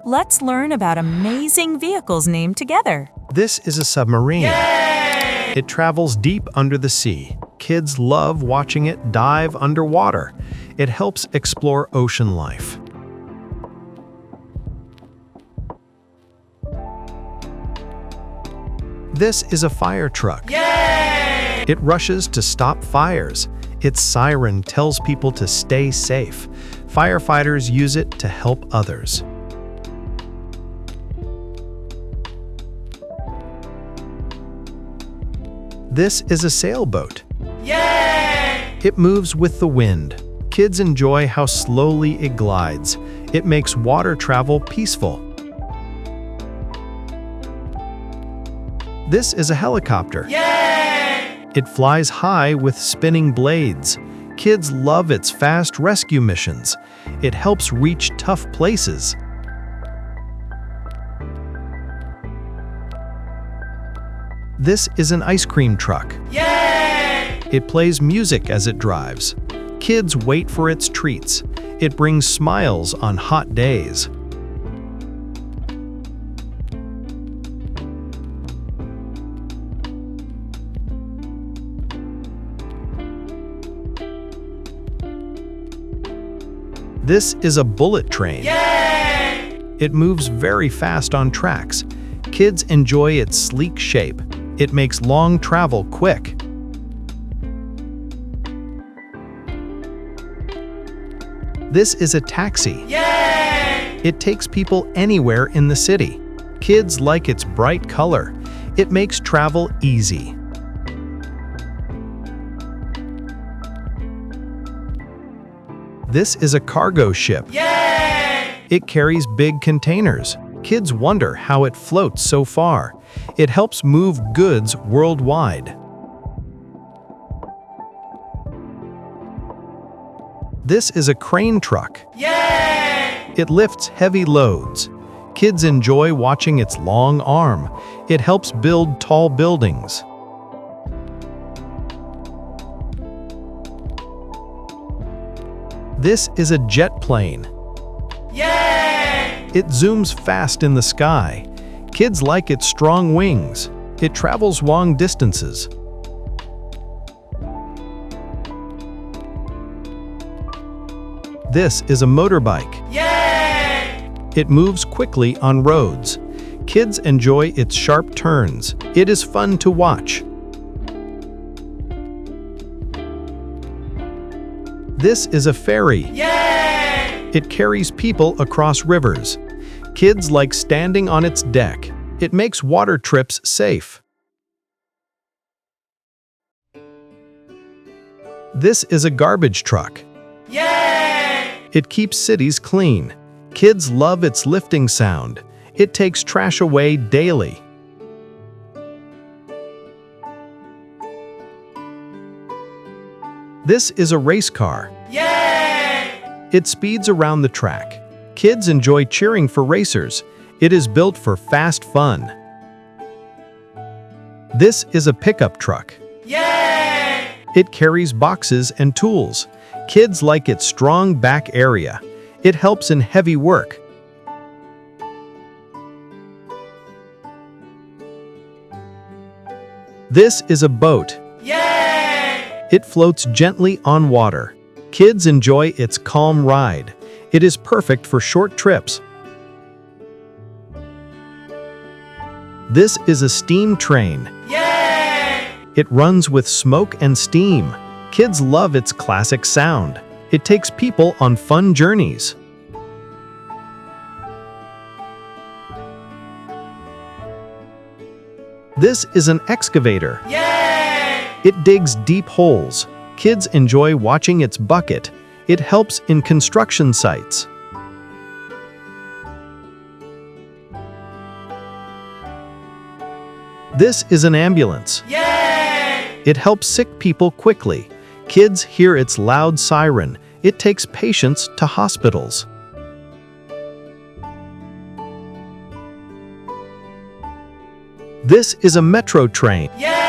Let's learn about amazing vehicles named together. This is a submarine. Yay! It travels deep under the sea. Kids love watching it dive underwater. It helps explore ocean life. This is a fire truck. Yay! It rushes to stop fires. Its siren tells people to stay safe. Firefighters use it to help others. This is a sailboat. Yay! It moves with the wind. Kids enjoy how slowly it glides. It makes water travel peaceful. This is a helicopter. Yay! It flies high with spinning blades. Kids love its fast rescue missions. It helps reach tough places. This is an ice cream truck. Yay! It plays music as it drives. Kids wait for its treats. It brings smiles on hot days. This is a bullet train. Yay! It moves very fast on tracks. Kids enjoy its sleek shape. It makes long travel quick. This is a taxi. Yay! It takes people anywhere in the city. Kids like its bright color. It makes travel easy. This is a cargo ship. Yay! It carries big containers. Kids wonder how it floats so far. It helps move goods worldwide. This is a crane truck. Yay! It lifts heavy loads. Kids enjoy watching its long arm. It helps build tall buildings. This is a jet plane. Yay! It zooms fast in the sky. Kids like its strong wings. It travels long distances. This is a motorbike. Yay! It moves quickly on roads. Kids enjoy its sharp turns. It is fun to watch. This is a ferry. Yay! It carries people across rivers. Kids like standing on its deck. It makes water trips safe. This is a garbage truck. Yay! It keeps cities clean. Kids love its lifting sound. It takes trash away daily. This is a race car. Yay! It speeds around the track. Kids enjoy cheering for racers. It is built for fast fun. This is a pickup truck. Yay! It carries boxes and tools. Kids like its strong back area. It helps in heavy work. This is a boat. Yay! It floats gently on water. Kids enjoy its calm ride. It is perfect for short trips. This is a steam train. Yay! It runs with smoke and steam. Kids love its classic sound. It takes people on fun journeys. This is an excavator. Yay! It digs deep holes. Kids enjoy watching its bucket. It helps in construction sites. This is an ambulance. Yay! It helps sick people quickly. Kids hear its loud siren. It takes patients to hospitals. This is a metro train. Yay!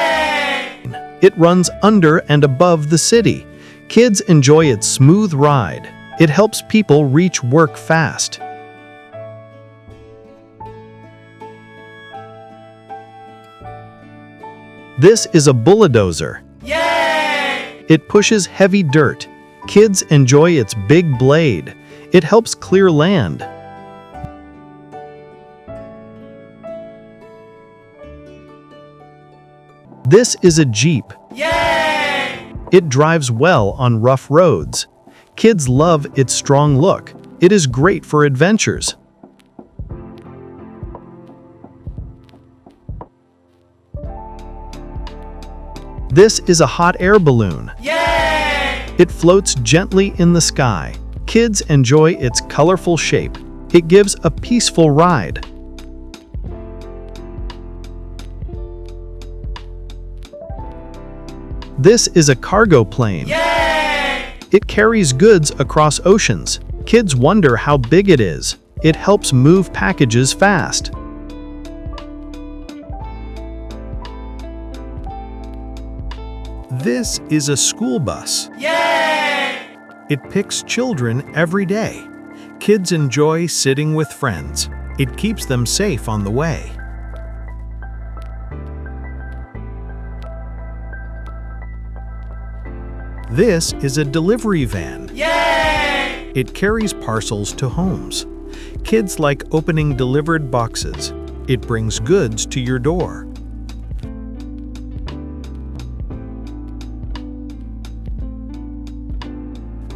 It runs under and above the city. Kids enjoy its smooth ride. It helps people reach work fast. This is a bulldozer. Yay! It pushes heavy dirt. Kids enjoy its big blade. It helps clear land. This is a Jeep. Yay! It drives well on rough roads. Kids love its strong look. It is great for adventures. This is a hot air balloon. Yay! It floats gently in the sky. Kids enjoy its colorful shape. It gives a peaceful ride. This is a cargo plane. Yay! It carries goods across oceans. Kids wonder how big it is. It helps move packages fast. This is a school bus. Yay! It picks children every day. Kids enjoy sitting with friends. It keeps them safe on the way. This is a delivery van. Yay! It carries parcels to homes. Kids like opening delivered boxes. It brings goods to your door.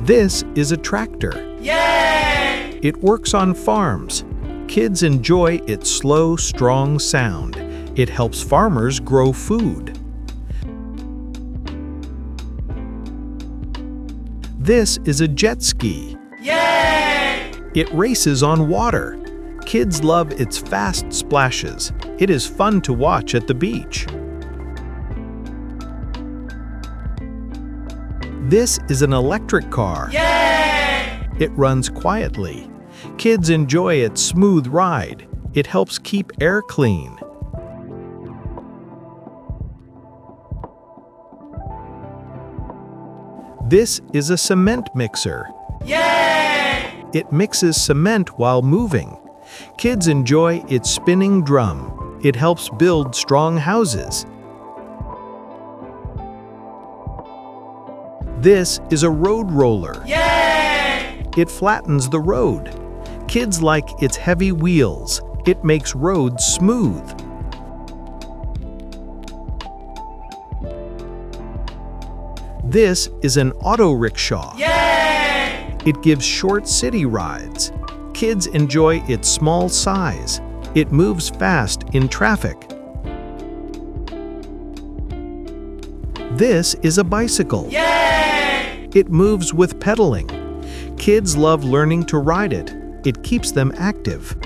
This is a tractor. Yay! It works on farms. Kids enjoy its slow, strong sound. It helps farmers grow food. This is a jet ski. Yay! It races on water. Kids love its fast splashes. It is fun to watch at the beach. This is an electric car. Yay! It runs quietly. Kids enjoy its smooth ride. It helps keep air clean. This is a cement mixer. Yay! It mixes cement while moving. Kids enjoy its spinning drum. It helps build strong houses. This is a road roller. Yay! It flattens the road. Kids like its heavy wheels. It makes roads smooth. This is an auto rickshaw. Yay! It gives short city rides. Kids enjoy its small size. It moves fast in traffic. This is a bicycle. Yay! It moves with pedaling. Kids love learning to ride it. It keeps them active.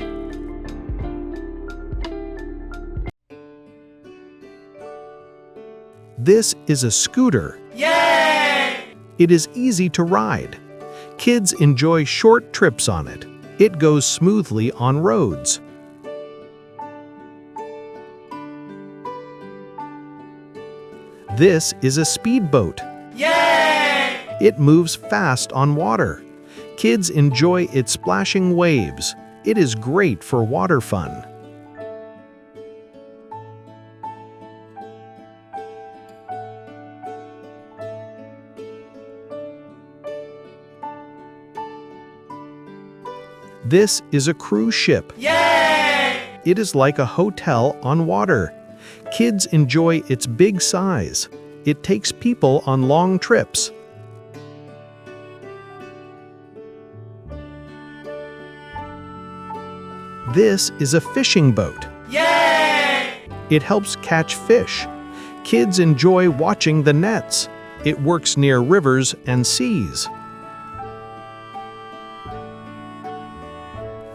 This is a scooter. Yay! It is easy to ride. Kids enjoy short trips on it. It goes smoothly on roads. This is a speedboat. Yay! It moves fast on water. Kids enjoy its splashing waves. It is great for water fun. This is a cruise ship. Yay! It is like a hotel on water. Kids enjoy its big size. It takes people on long trips. This is a fishing boat. Yay! It helps catch fish. Kids enjoy watching the nets. It works near rivers and seas.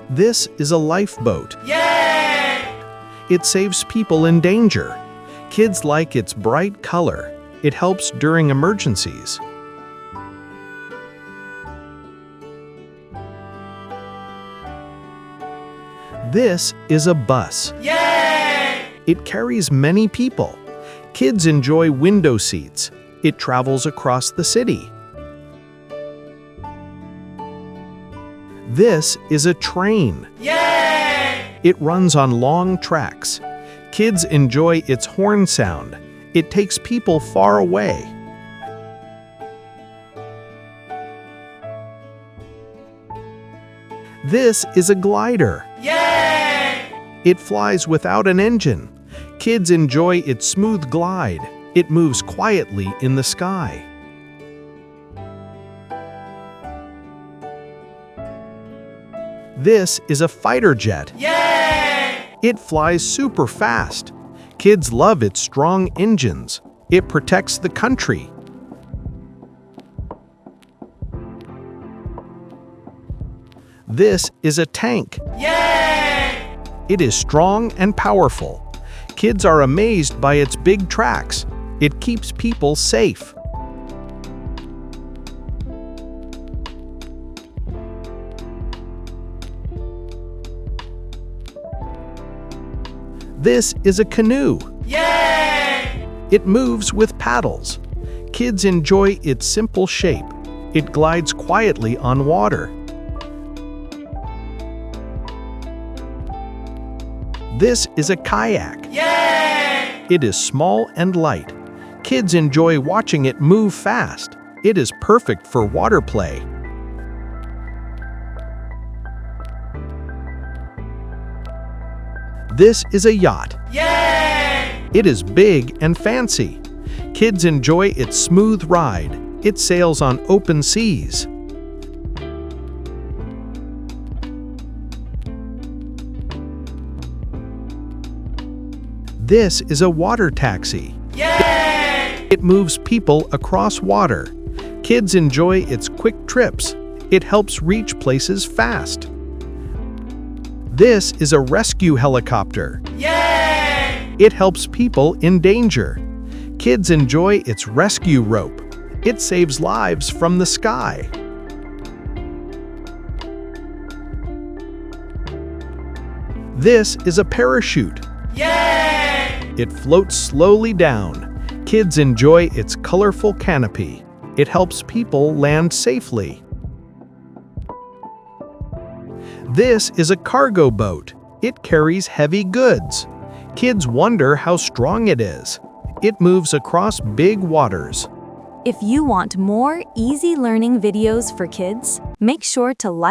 This is a lifeboat. Yay! It saves people in danger. Kids like its bright color. It helps during emergencies. This is a bus. Yay! It carries many people. Kids enjoy window seats. It travels across the city. This is a train. Yay! It runs on long tracks. Kids enjoy its horn sound. It takes people far away. This is a glider. Yay! It flies without an engine. Kids enjoy its smooth glide. It moves quietly in the sky. This is a fighter jet. Yay! It flies super fast. Kids love its strong engines. It protects the country. This is a tank. Yay! It is strong and powerful. Kids are amazed by its big tracks. It keeps people safe. This is a canoe. Yay! It moves with paddles. Kids enjoy its simple shape. It glides quietly on water. This is a kayak. Yay! It is small and light. Kids enjoy watching it move fast. It is perfect for water play. This is a yacht. Yay! It is big and fancy. Kids enjoy its smooth ride. It sails on open seas. This is a water taxi. Yay! It moves people across water. Kids enjoy its quick trips. It helps reach places fast. This is a rescue helicopter. Yay! It helps people in danger. Kids enjoy its rescue rope. It saves lives from the sky. This is a parachute. Yay! It floats slowly down. Kids enjoy its colorful canopy. It helps people land safely. This is a cargo boat. It carries heavy goods. Kids wonder how strong it is. It moves across big waters. If you want more easy learning videos for kids, make sure to like